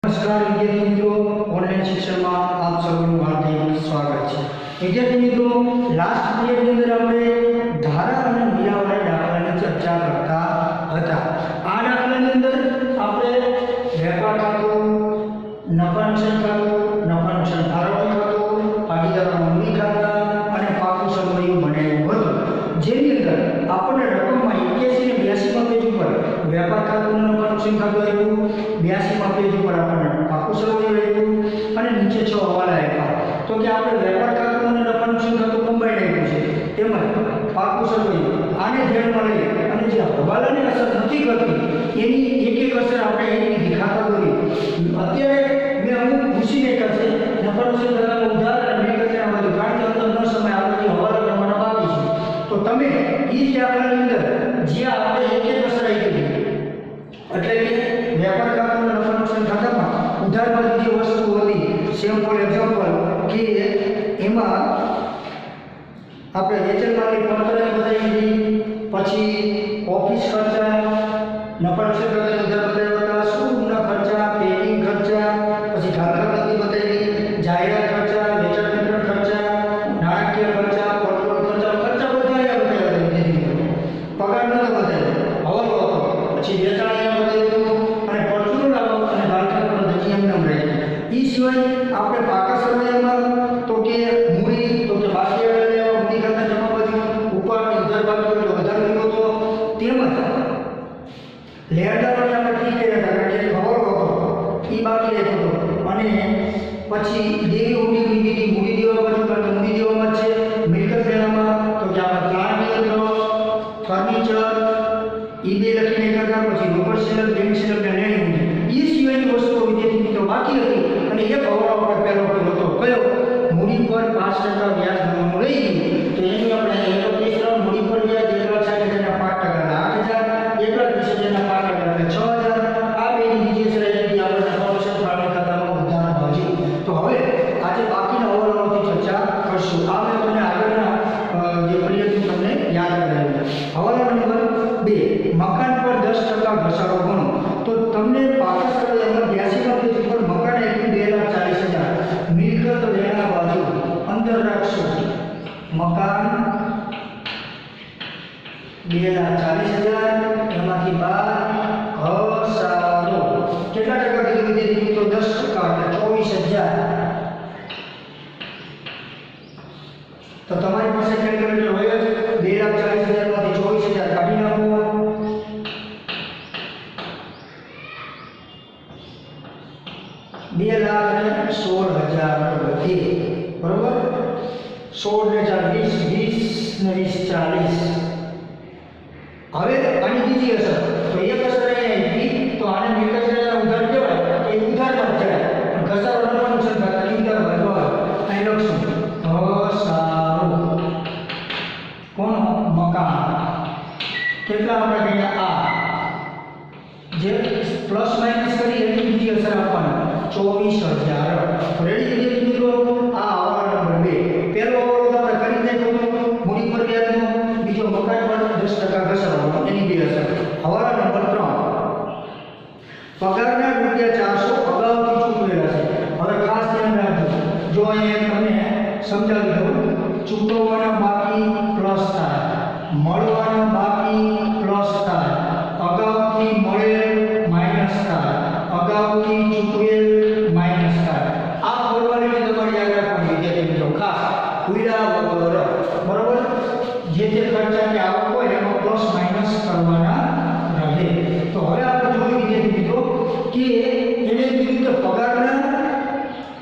नमस्कार विद्यार्थी मित्रों, ऑनलाइन शिक्षण में आप सबનું हार्दिक स्वागत है। विद्यार्थी मित्रों, लास्ट पीरियड ની અંદર આપણે ધારા અને મિલાવવાના દાખલાની ચર્ચા કરતા હતા। આ દાખલાની અંદર આપણે વેપાર ખાતું, નફા નુકસાન ખાતું, નફા નુકસાન ફાળવણી ખાતું, ભાગીદારોના મૂડી ખાતા અને પાકું સમયનું બનાવ્યું હતું, જેની અંદર આપણે રકમમાં 81 ને 82 માં પેજ ઉપર વેપાર ખાતું, નફા નુકસાન ખાતું આવ્યું, 82 માં પેજ ઉપર આપણને પાકું સમય આવ્યું અને નીચે 6 હવાલા આપ્યા। તો કે આપણે વેપાર ખાતું અને નફા નુકસાન ખાતું કમ્બાઈન આપ્યું છે, તેમજ પાકું સમય આને ધ્યાનમાં લઈ અને જે હવાલાની અસર નથી કરતી એની એક એક અસર આપણે એની દેખાતા દોરી। અત્યારે મેં અમુક પૂછી નાખ્યા છે નફા નુકસાન ખાતાનું ઉદાહરણ મિલકતના બધું, કારણ કે અંદર ન સમય આપણે હવાલા પ્રમાણે બાકી છે, તો તમે એ જ દાખલાની અંદર જે આપણે એક એક અસર આવી હતી, એટલે કે વેપાર ખાતું અને નફા નુકસાન ખાતામાં ઉધારમાં જે વસ્તુ હતી, સેમ્પલ એક્ઝામ્પલ કે એમાં આપણે વેચાણ માલની પરતને બતાવી દીધી, પછી ઓફિસ ખર્ચા, નફા નુકસાન ખાતાના ઉધાર બતાવ્યા હતા, સ્કૂલના ખર્ચા, પેકિંગ ખર્ચા, પછી ઘાલખાતી બતાવી, જાહેરાત ખર્ચા, વેચાણ વિતરણ ખર્ચા, નાણાકીય ખર્ચા, પેટ્રોલ ખર્ચા, ખર્ચા બધા બતાવ્યા હતા, પગાર નતો બતાવ્યો, હવાલો હતો, પછી વેચાણ બતાવ્યું અને પરચુરણ આવક અને ઘાલખાતી બધી એમને રહી। એ સિવાય આપણે પાકા સમયમાં તો કે મૂડી, તો કે બાકી આવેલા મૂડી ખાતા જમા બધી ઉપરની ઉધાર બાકી એટલે વધારે લીધો હતો, તેમજ લેણદારોને આપણે ઠીક કર્યા હતા કારણ કે હવાલો હતો એ બાકી રહેતો હતો, અને પછી દેવી મૂડી લીધી, મૂડી દેવા બાજુ કારણ કે મૂડી દેવામાં જ છે, મિલકત લેવામાં તો કે આપણે પ્લાન્ટ યંત્રો, ફર્નિચર એ બે લખીને કરતા, પછી રોકડ સેલર, બેંક સેલર ને લેણી મૂડી, એ સિવાયની વસ્તુઓ વિદ્યાર્થી મિત્રો બાકી હતી અને એક હવાલો આપણે પહેલો કર્યો હતો, કયો? મૂડી પર 5% વ્યાજ ગણવાનું રહી ગયું, તો એનું આપણે એનો કેસ મૂડી પર વ્યાજ 1,60,000 ના 5%, 8,00,000, 1,20,000 ના 5% એટલે 6,000, આ બેની બીજી અસર આવી હતી આપણે નફા નુકસાન ફાળવણી ખાતામાં ઉધાર બાજુ। તો હવે આજે બાકીના હવાલાઓની ચર્ચા કરશું। આ મેં તમને આગળના જે પીરિયડ તમને યાદ કરાવ્યું। હવાલા નંબર 2, મકાન પર 10% ઘસારો ગણો, તો તમને પાકા સમયમાં 82 માં પેજ ઉપર મકાન આપ્યું 2,40,000, મિલકત લેણા બાજુ અંદર રાખશો, મકાન 2,40,000, એમાંથી 12 ઘસારો કેટલા ટકા કીધું વિદ્યાર્થી મિત્રો? 10%, એટલે 24,000। તો તમારી પાસે કેલ્ક્યુલેટર હોય જ, 2,40,000 માંથી 24,000 કાઢી નાખો, 2,16,000 વધે, બરોબર? 16 ને 4 20, 20 ને 20 40। હવે આની બીજી અસર, તો એક અસર અહીંયા આવી, તો આને મિલકત લેણા ઉધાર કહેવાય, એ ઉધારમાં જ જાય, પણ ઘસારો નફા નુકસાન ખાતાની ઉધાર બાજુ આવે, અહીં લખશું ઘસારો કોનો? મકાન કેટલા આપણે કહીએ આ, જે પ્લસ માઇનસ કરી એની બીજી અસર આપવાની 24,000। રેડી વિદ્યાર્થી મિત્રો, આ હવાલા નંબર 2, પહેલો હવાલો આપણે કરી નાખ્યો મૂડી પર વ્યાજનો, બીજો મકાન પર 10% ઘસારો એની બે અસર। હવાલા નંબર 3, પગારના રૂપિયા 400 અગાઉથી ચૂકવેલા છે। હવે ખાસ ધ્યાન રાખજો, જો અહીંયા તમને સમજાવી દઉં, ચૂકવવાના બાકી પ્લસ થાય, મળવાના બાકી પ્લસ થાય, અગાઉથી મળેલ માઇનસ થાય, અગાઉથી ચૂકવેલ માઇનસ થાય। આ ફોર્માલિટી તમારે યાદ રાખવાની વિદ્યાર્થી મિત્રો, ખાસ ભૂલ્યા વગર, બરોબર? જે ખર્ચાની આવક હોય એમાં પ્લસ માઇનસ કરવાના રહે। તો હવે આપણે જોઈએ વિદ્યાર્થી મિત્રો કે એને કીધું કે પગારના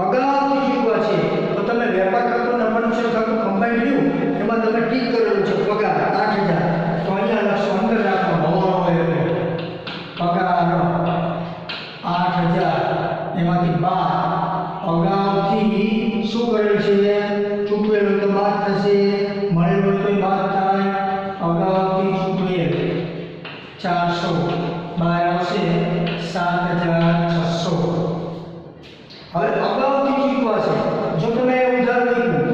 અગાઉથી ચૂકવા છે, તો તમે વેપાર ખાતું, નફા નુકસાન ખાતું કમ્બાઈન રહ્યું, એમાં તમે ટીક કરેલું છે પગાર 8,000, તો અહીંયા લખશો, અંદર રાખો હવાલો હોય એટલે પગાર 8,000, એમાંથી 12 અગાઉથી શું કરેલ છે? ચૂકવેલું તો બાદ થશે, મળેલું તો બાદ થાય, અગાઉથી ચૂકવેલ 400, બહાર આવશે 7,600। હવે અગાઉથી ચૂકવા છે, જો તમે ઉધાર લીધું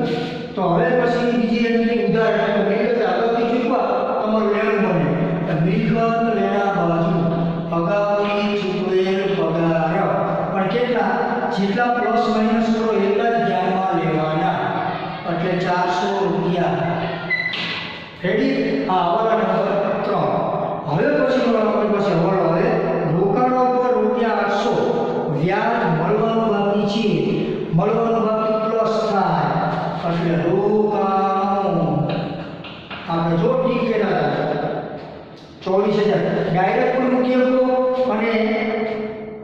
તો હવે પછી બીજી એની ઉધાર એટલે મિલકત અગાઉથી ચૂકવા તમારું લેણું બને, એટલે મિલકત લેણા બાજુ અગાઉથી ચૂકવેલ પગાર, પણ પણ કેટલા જેટલા પ્લસ માઇનસ કરો એટલા જ ધ્યાનમાં લેવાના એટલે 400 રૂપિયા રેડી આ હવાલા નંબર 3 હવે પછી આપણી પાસે હવાલો હવે રોકાણો પર રૂપિયા 800 વ્યાજ મળવાનું બાકી છે મળવાનું બાકી પ્લસ થાય એટલે રોકાણો આપણે જો ઠીક કર્યા 24000 ડાયરેક્ટ પણ મૂકી શકો અને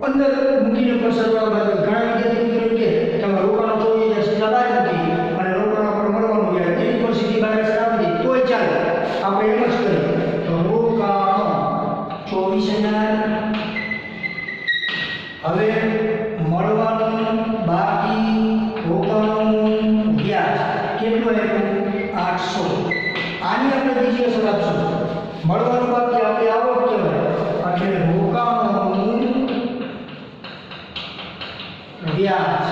અંદર મૂકીને પણ સરવાળા બાદ ઘણા વિદ્યાર્થીઓ મિત્રો કે તમે રોકાણો 24000 સીધા બહાર મૂકી અને રોકાણો પર મળવાનું વ્યાજ એની પણ સીધી બહાર આપી દે તોય ચાલે આપણે એમ જ કરીએ તો રોકાણો 24000 હવે મળવાનું બાકી રોકાણનું વ્યાજ કેટલું આવ્યું 800 આની આપણે બીજી અસર આપશું મળવાનું બાકી આપણે આવક કહેવાય એટલે રોકાણનું વ્યાજ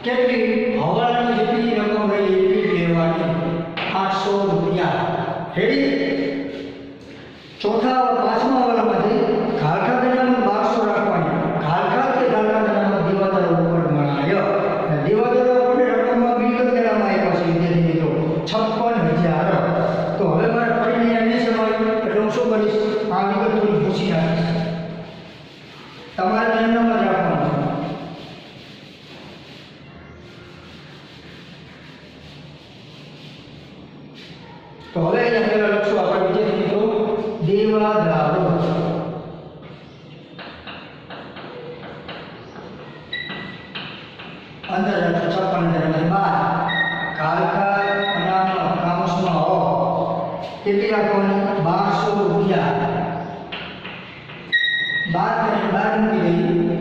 કેટલી હવાલાની જેટલી રકમ રહી એટલી લેવાની 800 રૂપિયા રેડી ચોથા પાંચમા હવાલામાંથી ખાલખા દનામાં 1200 રાખવાની ખાલખા કે ખાલખા દનામાં દેવાદારો ઉપર ગણાય દેવાદારો આપણે રકમમાં મિલકત કરવામાં આવ્યા છે વિદ્યાર્થી મિત્રો 56000 તો હવે મારે ફરી અહીંયા સમય એટલે હું શું કરીશ આ વિગત થોડી પૂછી નાખીશ તમારે ધ્યાનમાં જ રાખવાનું તો હવે અહીંયા પહેલા લખશું આપણે વિદ્યાર્થી મિત્રો દેવાદારો અંદર લખશું 56000 ખાલખા અનામત કાઉન્સમાં હો કેટલી રાખવાની 1200 રૂપિયા 12 મૂકી દઈએ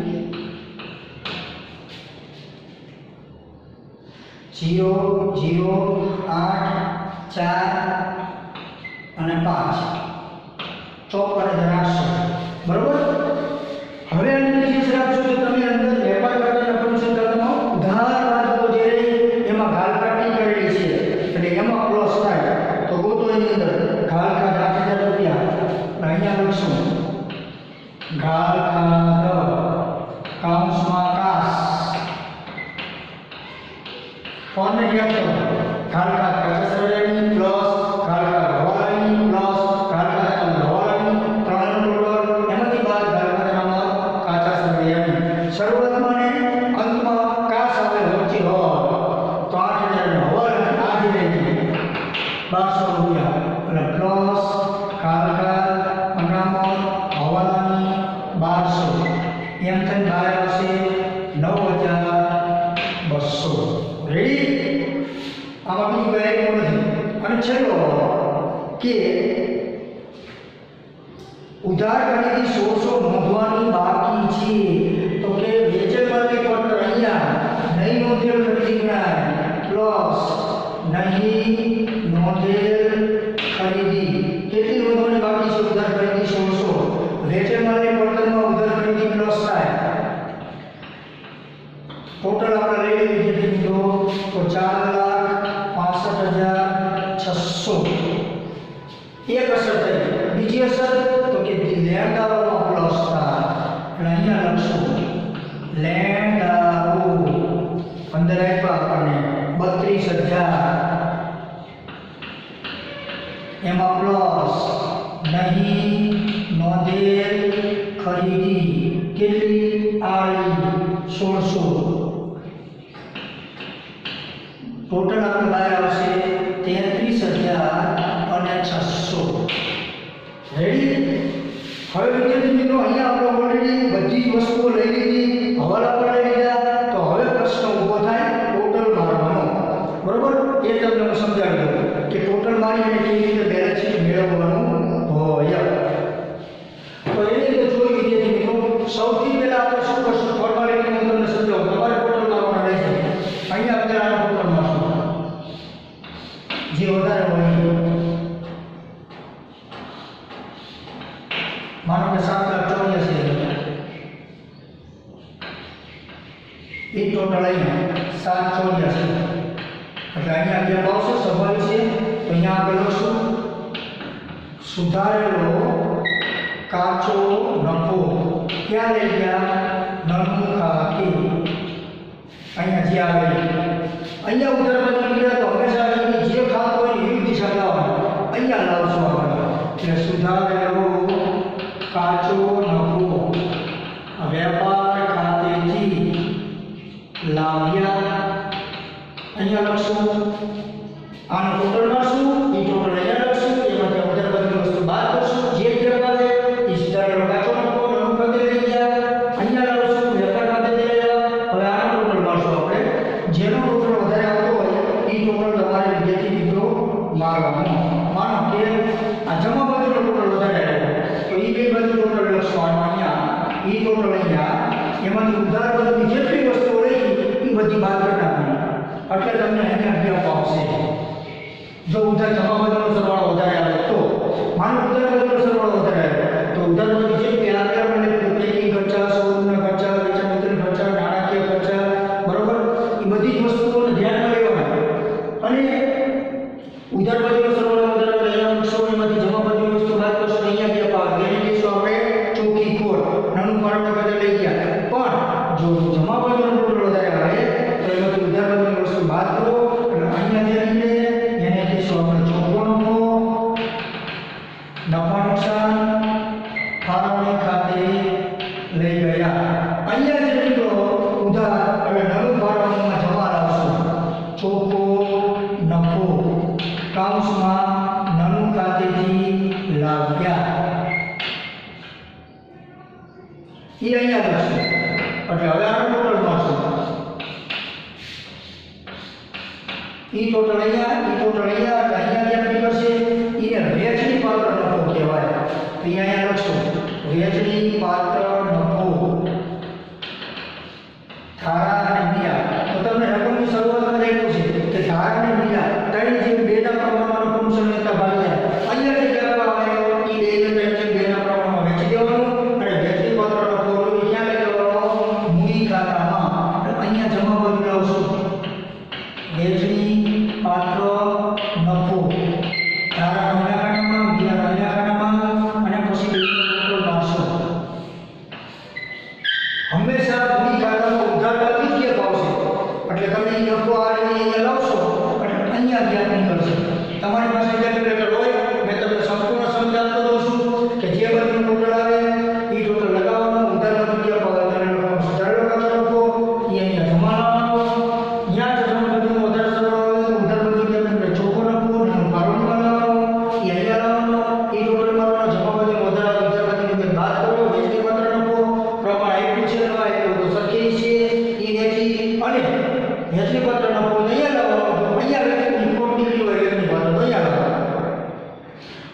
0 0 8 4 અને 5 54800 બરોબર હવે આની બીજી રાખશો તો તમે અંદર વેપાર ખાતાના ફંક્શન ખાતામાં ઉધાર વાંચો જે એમાં ખાલખાટી કરેલી છે એટલે એમાં પ્લસ થાય તો ગોતો એની અંદર ખાલખા 8000 રૂપિયા અહીંયા લખશું ખાલખા કાઉન્સમાં કાસ કોને યાદ કરો ખાલખા કાચસરાની પ્લસ ખાલખા હવાલાની પ્લસ ખાલખા હવાલાની ત્રણ ટોટલ એમાંથી બાદ ખાલખા કાચસરાની શરૂઆતમાં ને અંતમાં કાસ આવે વચ્ચે હોય તો 8000 ની હવાલાની આ જે રહી 1200 રૂપિયા એટલે પ્લસ ખાલખા અનામત હવાલાની 1200 એમ થઈને બહાર આવશે 9200 રેડી આમાં બીજું કંઈ નથી અને છેલ્લો કે ઉધાર ખરીદી 1600 નોંધવાની બાકી છે તો કે વેચેલ માલની પત્ર અહીંયા નહીં નોંધેલ ખરીદી ગણાય પ્લસ નહીં નોંધેલ ખરીદી કેટલી નોંધવાની બાકી છે ઉધાર ખરીદી 1600 વેચેલ માલની પત્રમાં ઉધાર ખરીદી પ્લસ થાય ટોટલ આપણે લઈ લઈએ મિત્રો તો 4,65,600 એક અસર થઈ બીજી અસર તો કે લેણદારોમાં પ્લસ થાય એટલે અહીંયા લખશું લેણદારો અંદર આપ્યા આપણને 32,000 એમાં પ્લસ નહીં નોંધેલ ખરીદી કેટલી આવી 1600 ટોટલ આપણે બહાર આવશે 33,600 રેડી હવે વિદ્યાર્થી મિત્રો અહીંયા આપણે ઓલરેડી બધી જ વસ્તુઓ લઈ લીધી હવાલા પર લઈ લીધા તો હવે પ્રશ્ન ઊભો થાય ટોટલ મારવાનો બરોબર એ તમને હું સમજાવી દઉં કે ટોટલ મારી અને કેવી રીતે બેલેન્સ શીટ મેળવવાનું હોય તો એ રીતે જોઈ વિદ્યાર્થી મિત્રો સૌથી પહેલા આપણે શું કરશું ફોર્માલિટી હું તમને સમજાવું તમારે ટોટલ મારવાના રહેશે અહીંયા આપણે આ ટોટલ મારશું જે વધારે હોય માનો કે 7,84,000 એ ટોટલ અહીંયા 7,84,000 એટલે અહીંયા જે આવશે સ્વાભાવિક છે તો અહીંયા આપણે લખશું સુધારેલો કાચો નફો ક્યાં લઈ ગયા નમુ ખાતે અહીંયા જે આવે અહીંયા ઉત્તર બાજુ નીકળ્યા તો હંમેશા એની જે ખાતું હોય એવી દિશા લાવવાની અહીંયા લાવશો આપણે એટલે સુધારેલો કાચો નફો વેપાર ખાતેથી લાવ્યા અહીંયા લખશું આનો ટોટલ મળશું એ ટોટલ અહીંયા લખશું એમાંથી ઉત્તર બાજુની વસ્તુ બાદ કરશું જે આવે એ સુધારેલો કાચો નફો નમુ ખાતે લઈ ગયા અહીંયા લાવશું વેપાર ખાતેથી લઈ આવ્યા હવે આનો ટોટલ મળશું આપણે જેનો ટોટલ વધારે આવતો હોય એ ટોટલ તમારે વિદ્યાર્થી મિત્રો મારવાનો માનો કે આ જમા બાજુનો ટોટલ વધારે આવ્યો તો એ બે બાજુ ટોટલ લખશું અહીંયા એ ટોટલ અહીંયા એમાંથી ઉધાર બાજુની જેટલી વસ્તુઓ રહી એ બધી બાદ કરી નાખવાની એટલે તમને અહીંયા અગિયાર આવશે જો ઉધાર જમા બાજુનો સરવાળો વધારે આવે તો માનો ઉધાર બાજુનો સરવાળો વધારે આવે તો ઉધાર બાજુ જેટલી આગળ આપણે પેકિંગ ખર્ચા શોરૂમના ખર્ચા વેચાણ વિતરણ ખર્ચા નાણાકીય ખર્ચા બરોબર એ બધી જ વસ્તુઓને ધ્યાનમાં લેવાના અને ઉધાર બાજુનો સરવાળો વધારે આવે એના મૂકશો એમાંથી જમા બાજુની વસ્તુ બાદ કરશો અહીંયા બે પાક ગેરંટી લઈશું આપણે ચોખ્ખી ખોટ નાનું કારણ બધા લઈ ગયા પણ જો જમા બાજુનો ટોટલ વધારે આવે તો એમાંથી ઉધાર બાજુની વસ્તુ બાદ કરો અને અહીંયા જે નીકળે એને કહીશું આપણે ચોખ્ખો નફો નફા નુકસાન ફાળવણી ખાતે લઈ ગયા અહીંયા જે નીકળો ઉધાર એટલે નવું ફાળવણીમાં જમા લાવશું ચોખ્ખો નફો કાઉન્સમાં નવું ખાતેથી લાવ્યા એ અહીંયા લખશું એટલે હવે આનો ટોટલ મળશે એ ટોટલ અહીંયા એટલે અહીંયા જે નીકળશે એને વેચની પાત્ર નફો કહેવાય તો અહીંયા લખશું વેચની પાત્ર નફો ધારા અને મીરા તો તમને રકમની શરૂઆતમાં લખ્યું છે કે ધારા અને મીરા ત્રણ જે બેના પ્રમાણમાં ફંક્શન લેતા ભાગ્યા અહીંયા જે કહેવા આવે એ બેને ત્રણ બેના પ્રમાણમાં વેચી દેવાનું અને વેચની પાત્ર નફો ક્યાં લઈ લેવાનો મૂડી ખાતામાં અહીંયા જમા બાજુ લાવશું વેચની પાત્ર નફો ધારા નવના ખાતામાં મીરા નવના ખાતામાં અને પછી ટોટલ મારશો હંમેશા મૂડી ખાતામાં ઉધાર બાકી જ આવશે એટલે તમે એ નફો આ રીતે અહીંયા લાવશો અને અહીંયા ધ્યાન નીકળશે તમારી પાસે કેલ્ક્યુલેટર હોય મેં તમને સંપૂર્ણ સમજાવતો દઉં છું કે જે બધું ટોટલ આવે એ ટોટલ લગાવવાનું ઉધાર બાકી સુધારેલો કાચો નફો એ અહીંયા જમા લાવવાનો ત્યાં જ જમા બધું વધારે સરવાળો આવે તો ઉધાર બાકી આપણે ચોખ્ખો નફો અને ફાળવણીમાં લાવવાનો એ અહીંયા લાવવાનો એ ટોટલ મારવાનો જમા બાજુ વધારે ઉધાર બાકી બાદ કરો વેચની પાત્ર નફો પ્રમાણ આપ્યું છે નવા આપ્યું તો સરખી છે એ વેચી અને વેચની પાત્ર નફો અહીંયા લાવવાનો અહીંયા વેચની ખોટ નીકળી હોય વેચની પાત્ર અહીંયા લાવવાનો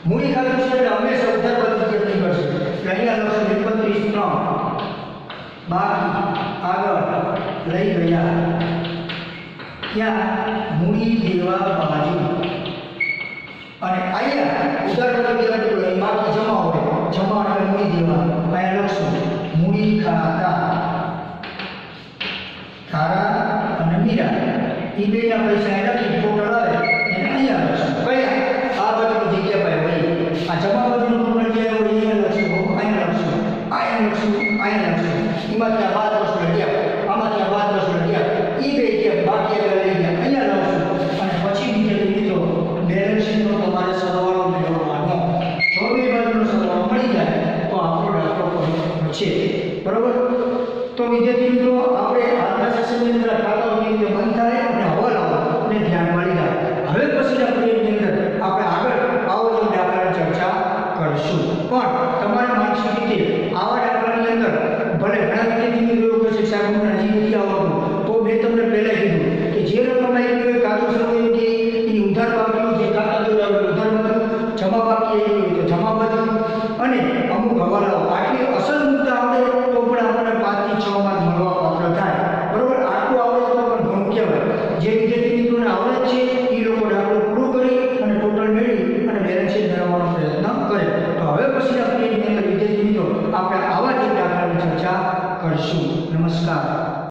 મૂડી ખાતું છે એટલે હંમેશા ઉધાર બાજુ જેટલી કરશે એટલે અહીંયા લખશું 31 બાકી આગળ લઈ ગયા ત્યાં મૂડી દેવા બાજુ અને અહીંયા ઉધાર બાજુ જેટલી બાકી જમા હોય જમા એટલે મૂડી દેવા અહીંયા લખશું મૂડી ખાતા ધારા અને મીરા એ બેના પૈસા લખી ટોટલ આવે એને અહીંયા લખશું કયા આ બાજુની જગ્યા પર હોય આ જમા બાજુનું ટોટલ જે હોય અહીંયા લખશું અહીંયા લખશું એમાં ત્યાં બાદ વસ્તુ લખ્યા આમાં ત્યાં બાદ વસ્તુ લખ્યા એ બે ત્યાં બાકી આગળ લઈ ગયા અહીંયા લાવશું અને પછી બીજા મિત્રો બેલેન્સ શીટનો તમારે સરવાળો મેળવવાનો જો બે બાજુનો સરવાળો મળી જાય તો આપણો દાખલો પૂરો છે બરોબર તો વિદ્યાર્થી મિત્રો આપણે આજના સેશનની અંદર ખાતાઓની રીતે બંધ થાય અને હવાલાઓ અને ધ્યાનમાં લીધા હવે પછી